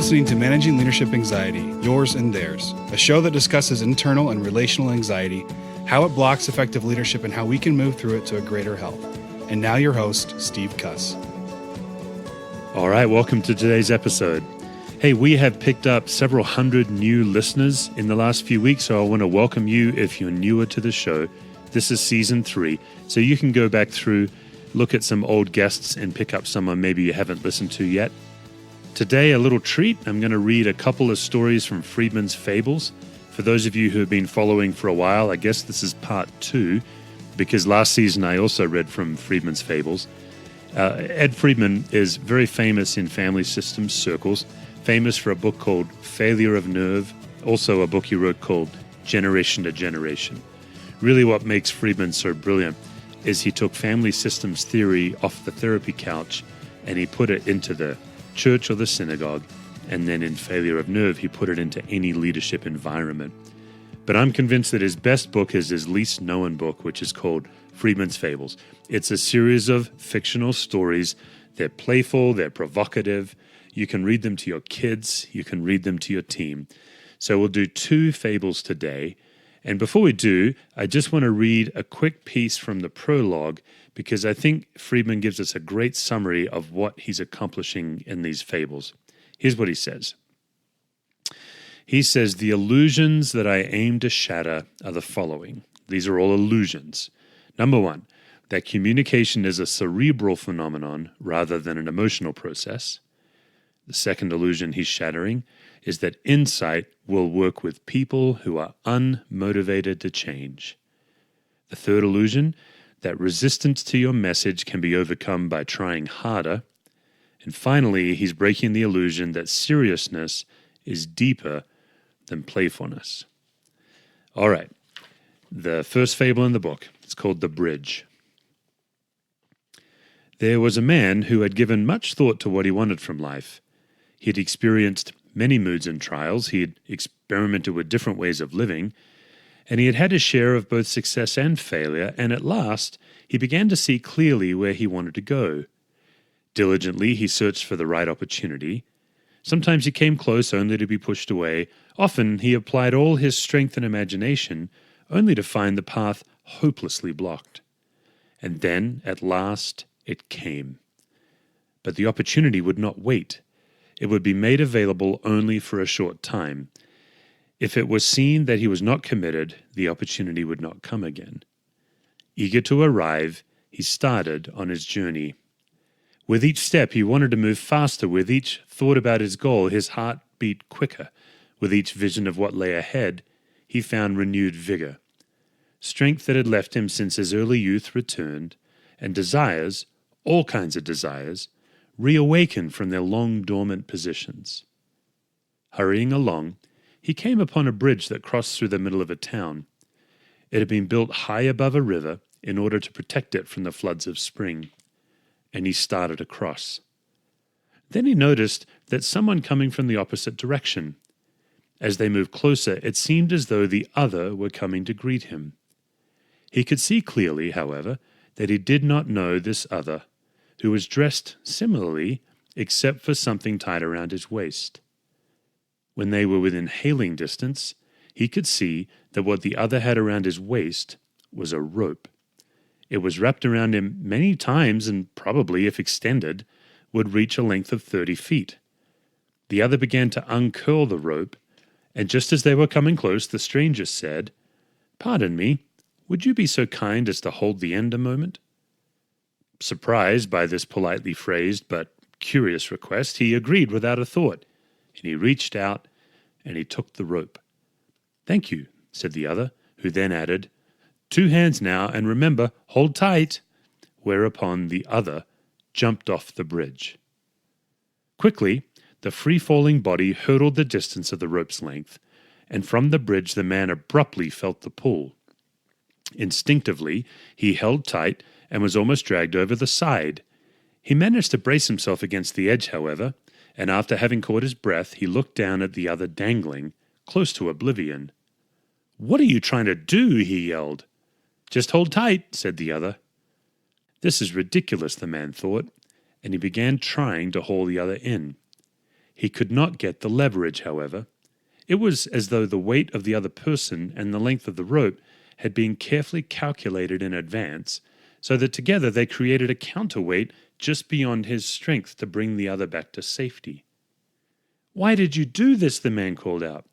listening to Managing Leadership Anxiety, Yours and Theirs, a show that discusses internal and relational anxiety, how it blocks effective leadership, and how we can move through it to a greater health. And now your host, Steve Cuss. All right, welcome to today's episode. Hey, we have picked up several hundred new listeners in the last few weeks, so I want to welcome you if you're newer to the show. This is Season 3, so you can go back through, look at some old guests, and pick up someone maybe you haven't listened to yet. Today, a little treat. I'm going to read a couple of stories from Friedman's Fables. For those of you who have been following for a while, I guess this is part 2, because last season I also read from Friedman's Fables. Ed Friedman is very famous in family systems circles, famous for a book called Failure of Nerve, also a book he wrote called Generation to Generation. Really what makes Friedman so brilliant is he took family systems theory off the therapy couch and he put it into the church or the synagogue, and then in Failure of Nerve, he put it into any leadership environment. But I'm convinced that his best book is his least known book, which is called Friedman's Fables. It's a series of fictional stories. They're playful, they're provocative. You can read them to your kids, you can read them to your team. So we'll do 2 fables today. And before we do, I just want to read a quick piece from the prologue because I think Friedman gives us a great summary of what he's accomplishing in these fables. Here's what he says. He says, "The illusions that I aim to shatter are the following." These are all illusions. Number 1, that communication is a cerebral phenomenon rather than an emotional process. The second illusion he's shattering is that insight will work with people who are unmotivated to change. The third illusion, that resistance to your message can be overcome by trying harder. And finally, he's breaking the illusion that seriousness is deeper than playfulness. All right, the first fable in the book, it's called The Bridge. There was a man who had given much thought to what he wanted from life. He had experienced many moods and trials, he had experimented with different ways of living, and he had had his share of both success and failure, and at last he began to see clearly where he wanted to go. Diligently he searched for the right opportunity. Sometimes he came close only to be pushed away. Often he applied all his strength and imagination only to find the path hopelessly blocked. And then, at last, it came. But the opportunity would not wait. It would be made available only for a short time. If it was seen that he was not committed, the opportunity would not come again. Eager to arrive, he started on his journey. With each step, he wanted to move faster. With each thought about his goal, his heart beat quicker. With each vision of what lay ahead, he found renewed vigor. Strength that had left him since his early youth returned, and desires, all kinds of desires, reawakened from their long dormant positions. Hurrying along, he came upon a bridge that crossed through the middle of a town. It had been built high above a river in order to protect it from the floods of spring, and he started across. Then he noticed that someone coming from the opposite direction. As they moved closer, it seemed as though the other were coming to greet him. He could see clearly, however, that he did not know this other, who was dressed similarly except for something tied around his waist. When they were within hailing distance, he could see that what the other had around his waist was a rope. It was wrapped around him many times and probably, if extended, would reach a length of 30 feet. The other began to uncurl the rope, and just as they were coming close, the stranger said, "Pardon me, would you be so kind as to hold the end a moment?" Surprised by this politely phrased but curious request, he agreed without a thought, and he reached out and he took the rope. "Thank you," said the other, who then added, "2 hands now, and remember, hold tight," whereupon the other jumped off the bridge. Quickly, the free-falling body hurdled the distance of the rope's length, and from the bridge the man abruptly felt the pull. Instinctively, he held tight and was almost dragged over the side. He managed to brace himself against the edge, however, and after having caught his breath, he looked down at the other dangling, close to oblivion. "What are you trying to do?" he yelled. "Just hold tight," said the other. This is ridiculous, the man thought, and he began trying to haul the other in. He could not get the leverage, however. It was as though the weight of the other person and the length of the rope had been carefully calculated in advance, so that together they created a counterweight just beyond his strength to bring the other back to safety. "Why did you do this?" the man called out.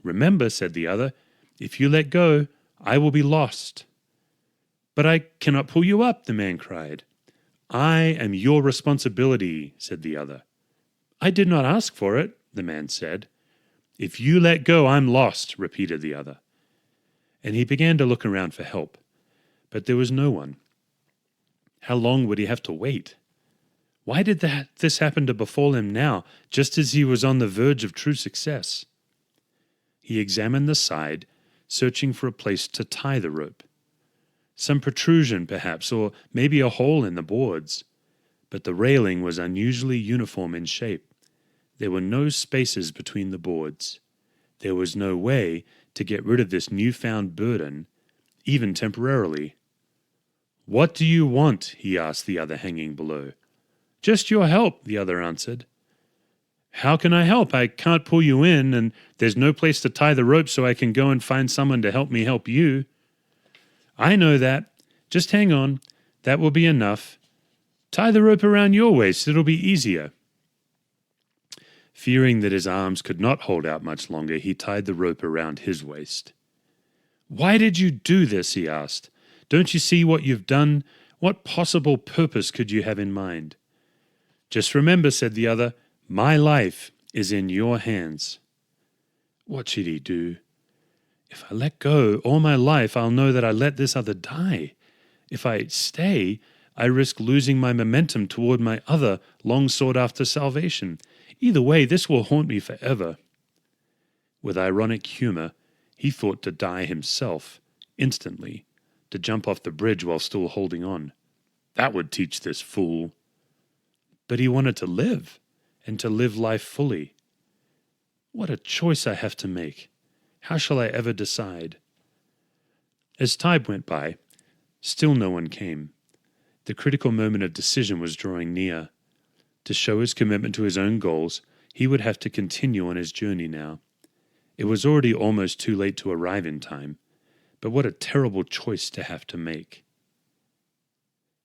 "Remember," said the other, "if you let go, I will be lost." "But I cannot pull you up," the man cried. "I am your responsibility," said the other. "I did not ask for it," the man said. "If you let go, I'm lost," repeated the other. And he began to look around for help, but there was no one. How long would he have to wait? Why did this happen to befall him now, just as he was on the verge of true success? He examined the side, searching for a place to tie the rope. Some protrusion, perhaps, or maybe a hole in the boards. But the railing was unusually uniform in shape. There were no spaces between the boards. There was no way to get rid of this newfound burden, even temporarily. "What do you want?" he asked the other hanging below. "Just your help," the other answered. "How can I help? I can't pull you in, and there's no place to tie the rope so I can go and find someone to help me help you." "I know that. Just hang on. That will be enough. Tie the rope around your waist. It'll be easier." Fearing that his arms could not hold out much longer, he tied the rope around his waist. "Why did you do this?" he asked. "Don't you see what you've done? What possible purpose could you have in mind?" "Just remember," said the other, "my life is in your hands." What should he do? If I let go, all my life I'll know that I let this other die. If I stay, I risk losing my momentum toward my other long-sought-after salvation. Either way, this will haunt me forever. With ironic humor, he thought to die himself, instantly, to jump off the bridge while still holding on. That would teach this fool. But he wanted to live, and to live life fully. What a choice I have to make. How shall I ever decide? As time went by, still no one came. The critical moment of decision was drawing near. To show his commitment to his own goals, he would have to continue on his journey now. It was already almost too late to arrive in time, but what a terrible choice to have to make.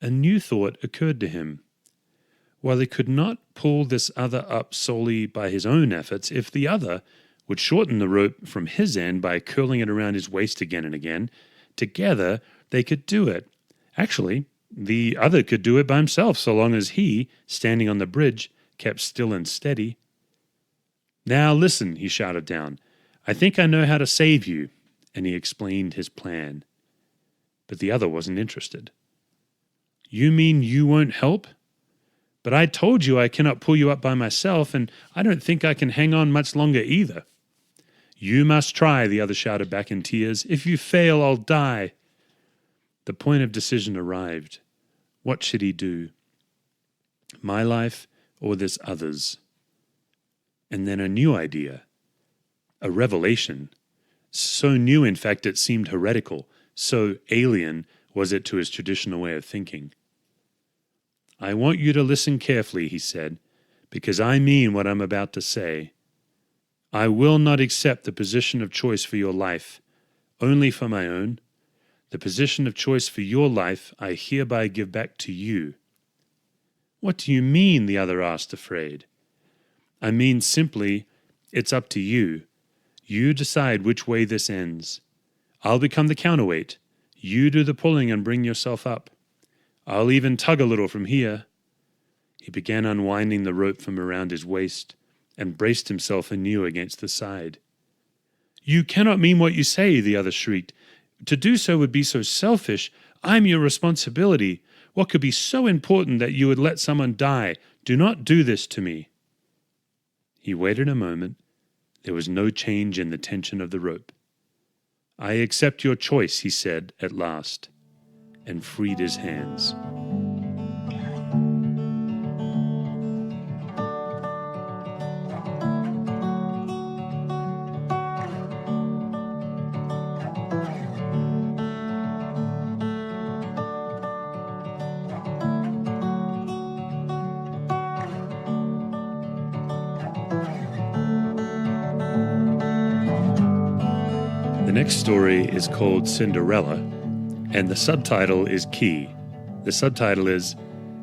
A new thought occurred to him. While he could not pull this other up solely by his own efforts, if the other would shorten the rope from his end by curling it around his waist again and again, together they could do it. Actually, the other could do it by himself, so long as he, standing on the bridge, kept still and steady. "Now listen," he shouted down. "I think I know how to save you," and he explained his plan. But the other wasn't interested. "You mean you won't help? But I told you I cannot pull you up by myself, and I don't think I can hang on much longer either." "You must try," the other shouted back in tears. "If you fail, I'll die." The point of decision arrived. What should he do? My life or this other's? And then a new idea. A revelation. So new, in fact, it seemed heretical. So alien was it to his traditional way of thinking. "I want you to listen carefully," he said, "because I mean what I'm about to say. I will not accept the position of choice for your life, only for my own. The position of choice for your life I hereby give back to you." "What do you mean?" the other asked, afraid. "I mean simply, it's up to you. You decide which way this ends. I'll become the counterweight. You do the pulling and bring yourself up. I'll even tug a little from here." He began unwinding the rope from around his waist and braced himself anew against the side. "You cannot mean what you say," the other shrieked. "To do so would be so selfish. I'm your responsibility. What could be so important that you would let someone die? Do not do this to me." He waited a moment. There was no change in the tension of the rope. "I accept your choice," he said at last, and freed his hands. next story is called Cinderella, and the subtitle is key. The subtitle is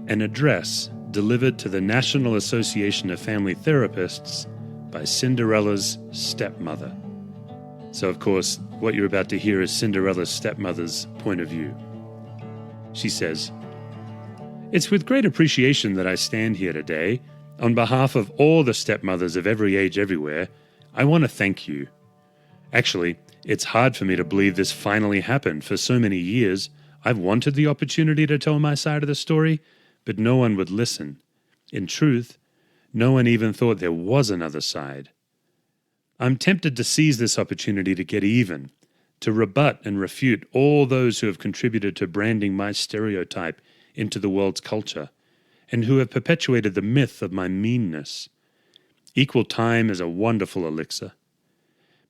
An Address Delivered to the National Association of Family Therapists by Cinderella's Stepmother. So, of course, what you're about to hear is Cinderella's stepmother's point of view. She says, "It's with great appreciation that I stand here today. On behalf of all the stepmothers of every age everywhere, I want to thank you. Actually, it's hard for me to believe this finally happened. For so many years, I've wanted the opportunity to tell my side of the story, but no one would listen. In truth, no one even thought there was another side. I'm tempted to seize this opportunity to get even, to rebut and refute all those who have contributed to branding my stereotype into the world's culture, and who have perpetuated the myth of my meanness. Equal time is a wonderful elixir,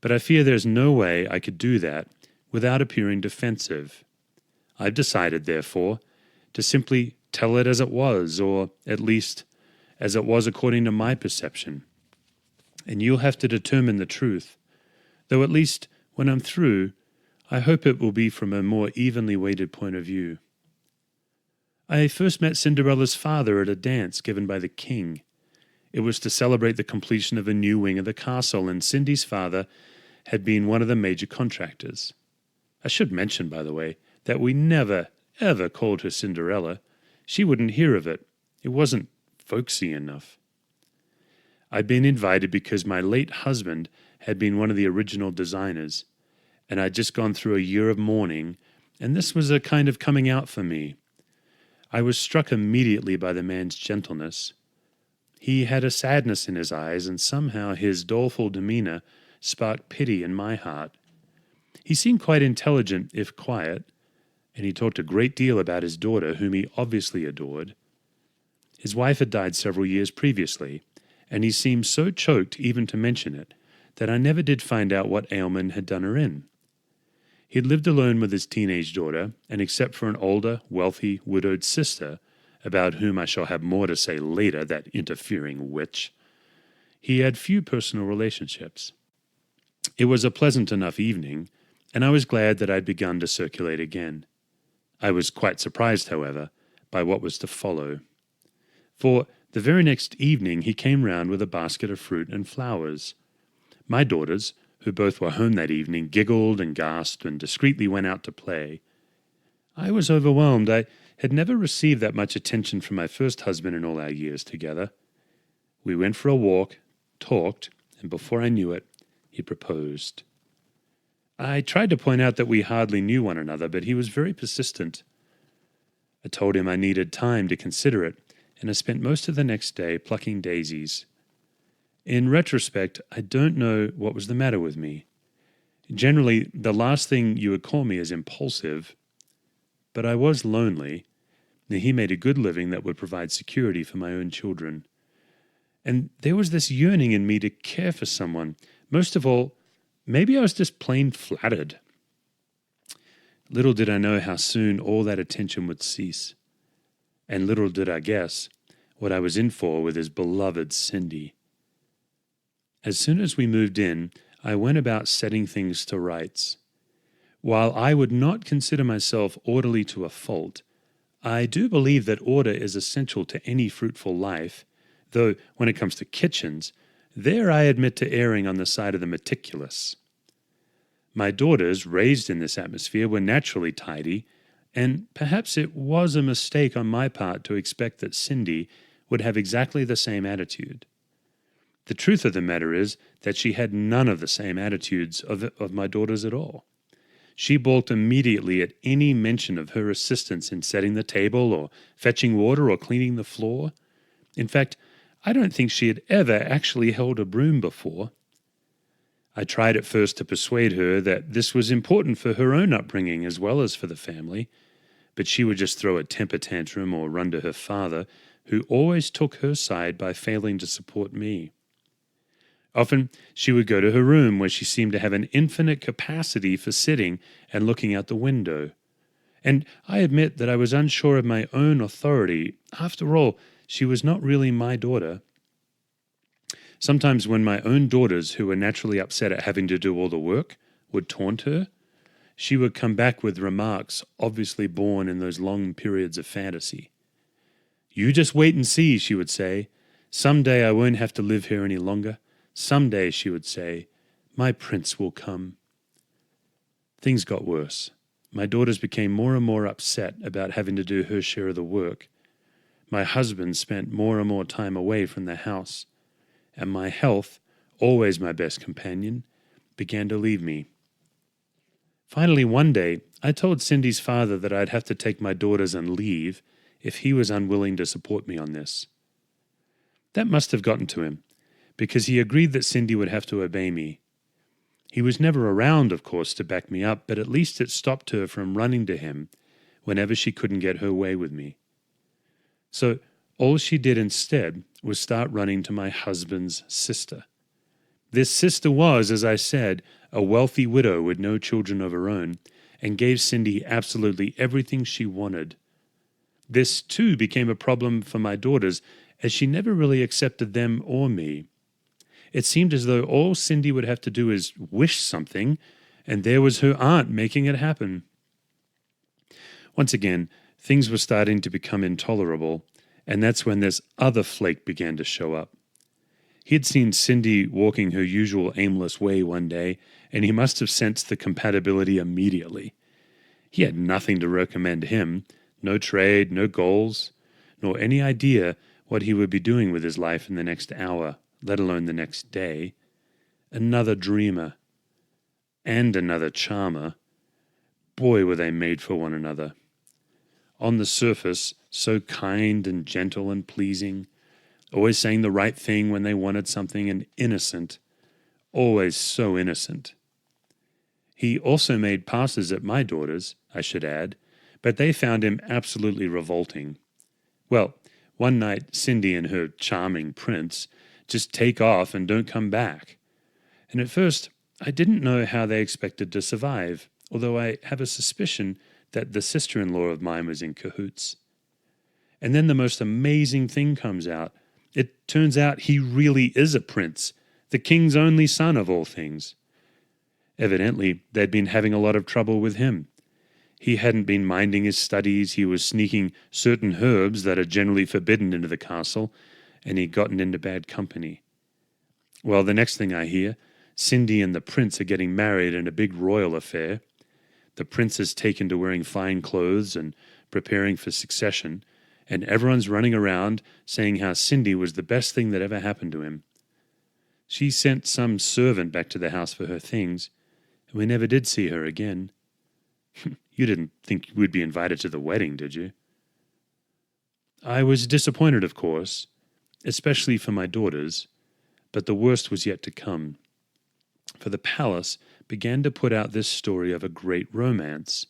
but I fear there's no way I could do that without appearing defensive. I've decided, therefore, to simply tell it as it was, or at least as it was according to my perception. And you'll have to determine the truth, though at least when I'm through, I hope it will be from a more evenly weighted point of view. I first met Cinderella's father at a dance given by the king. It was to celebrate the completion of a new wing of the castle, and Cindy's father had been one of the major contractors. I should mention, by the way, that we never, ever called her Cinderella. She wouldn't hear of it. It wasn't folksy enough. I'd been invited because my late husband had been one of the original designers, and I'd just gone through a year of mourning, and this was a kind of coming out for me. I was struck immediately by the man's gentleness. He had a sadness in his eyes, and somehow his doleful demeanor sparked pity in my heart. He seemed quite intelligent, if quiet, and he talked a great deal about his daughter, whom he obviously adored. His wife had died several years previously, and he seemed so choked even to mention it, that I never did find out what ailment had done her in. He had lived alone with his teenage daughter, and except for an older, wealthy, widowed sister, about whom I shall have more to say later, that interfering witch, he had few personal relationships. It was a pleasant enough evening, and I was glad that I'd begun to circulate again. I was quite surprised, however, by what was to follow. For the very next evening he came round with a basket of fruit and flowers. My daughters, who both were home that evening, giggled and gasped and discreetly went out to play. I was overwhelmed. I had never received that much attention from my first husband in all our years together. We went for a walk, talked, and before I knew it, he proposed. I tried to point out that we hardly knew one another, but he was very persistent. I told him I needed time to consider it, and I spent most of the next day plucking daisies. In retrospect, I don't know what was the matter with me. Generally, the last thing you would call me is impulsive, but I was lonely, and he made a good living that would provide security for my own children. And there was this yearning in me to care for someone. Most of all, maybe I was just plain flattered. Little did I know how soon all that attention would cease. And little did I guess what I was in for with his beloved Cindy. As soon as we moved in, I went about setting things to rights. While I would not consider myself orderly to a fault, I do believe that order is essential to any fruitful life, though when it comes to kitchens, there I admit to erring on the side of the meticulous. My daughters, raised in this atmosphere, were naturally tidy, and perhaps it was a mistake on my part to expect that Cindy would have exactly the same attitude. The truth of the matter is that she had none of the same attitudes of my daughters at all. She balked immediately at any mention of her assistance in setting the table or fetching water or cleaning the floor. In fact, I don't think she had ever actually held a broom before. I tried at first to persuade her that this was important for her own upbringing as well as for the family, but she would just throw a temper tantrum or run to her father, who always took her side by failing to support me. Often she would go to her room, where she seemed to have an infinite capacity for sitting and looking out the window. And I admit that I was unsure of my own authority. After all, she was not really my daughter. Sometimes when my own daughters, who were naturally upset at having to do all the work, would taunt her, she would come back with remarks obviously born in those long periods of fantasy. "You just wait and see," she would say. "Someday I won't have to live here any longer. Someday," she would say, "my prince will come." Things got worse. My daughters became more and more upset about having to do her share of the work. My husband spent more and more time away from the house, and my health, always my best companion, began to leave me. Finally, one day, I told Cindy's father that I'd have to take my daughters and leave if he was unwilling to support me on this. That must have gotten to him, because he agreed that Cindy would have to obey me. He was never around, of course, to back me up, but at least it stopped her from running to him whenever she couldn't get her way with me. So all she did instead was start running to my husband's sister. This sister was, as I said, a wealthy widow with no children of her own, and gave Cindy absolutely everything she wanted. This, too, became a problem for my daughters, as she never really accepted them or me. It seemed as though all Cindy would have to do is wish something, and there was her aunt making it happen. Once again, things were starting to become intolerable, and that's when this other flake began to show up. He had seen Cindy walking her usual aimless way one day, and he must have sensed the compatibility immediately. He had nothing to recommend him, no trade, no goals, nor any idea what he would be doing with his life in the next hour, let alone the next day. Another dreamer. And another charmer. Boy, were they made for one another. On the surface, so kind and gentle and pleasing, always saying the right thing when they wanted something, and innocent, always so innocent. He also made passes at my daughters, I should add, but they found him absolutely revolting. Well, one night Cindy and her charming prince just take off and don't come back. And at first, I didn't know how they expected to survive, although I have a suspicion that the sister-in-law of mine was in cahoots. And then the most amazing thing comes out. It turns out he really is a prince, the king's only son of all things. Evidently, they'd been having a lot of trouble with him. He hadn't been minding his studies, he was sneaking certain herbs that are generally forbidden into the castle, and he'd gotten into bad company. Well, the next thing I hear, Cindy and the prince are getting married in a big royal affair. The prince is taken to wearing fine clothes and preparing for succession, and everyone's running around saying how Cindy was the best thing that ever happened to him. She sent some servant back to the house for her things, and we never did see her again. You didn't think we'd be invited to the wedding, did you? I was disappointed, of course, especially for my daughters, but the worst was yet to come. For the palace began to put out this story of a great romance,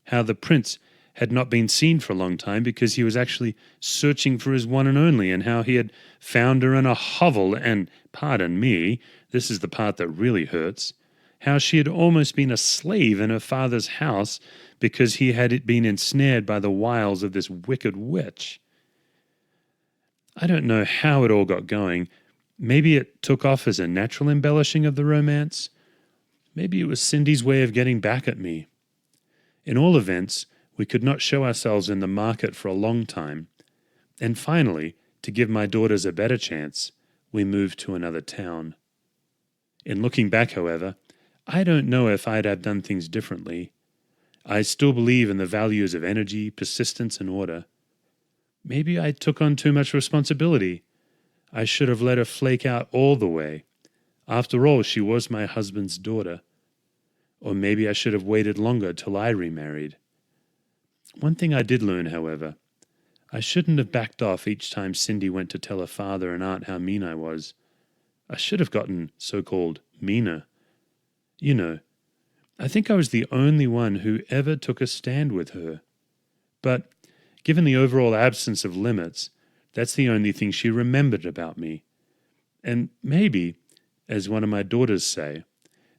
how the prince had not been seen for a long time because he was actually searching for his one and only, and how he had found her in a hovel, and, pardon me, this is the part that really hurts, how she had almost been a slave in her father's house because he had been ensnared by the wiles of this wicked witch. I don't know how it all got going. Maybe it took off as a natural embellishing of the romance. Maybe it was Cindy's way of getting back at me. In all events, we could not show ourselves in the market for a long time, and finally, to give my daughters a better chance, we moved to another town. In looking back, however, I don't know if I'd have done things differently. I still believe in the values of energy, persistence, and order. Maybe I took on too much responsibility. I should have let her flake out all the way. After all, she was my husband's daughter. Or maybe I should have waited longer till I remarried. One thing I did learn, however, I shouldn't have backed off each time Cindy went to tell her father and aunt how mean I was. I should have gotten so-called meaner. You know, I think I was the only one who ever took a stand with her. But, given the overall absence of limits, that's the only thing she remembered about me. And maybe, as one of my daughters say,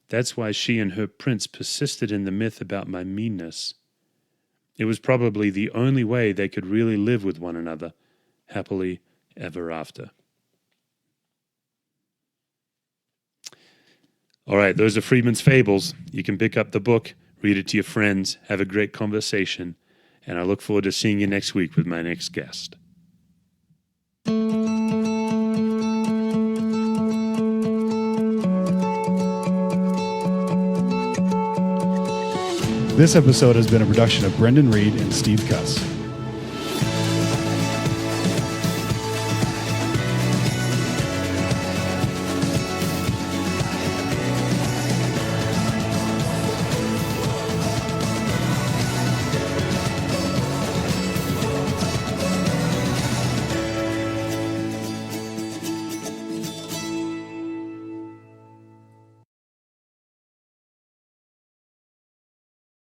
that's why she and her prince persisted in the myth about my meanness. It was probably the only way they could really live with one another, happily ever after. All right, those are Friedman's Fables. You can pick up the book, read it to your friends, have a great conversation, and I look forward to seeing you next week with my next guest. This episode has been a production of Brendan Reed and Steve Cuss.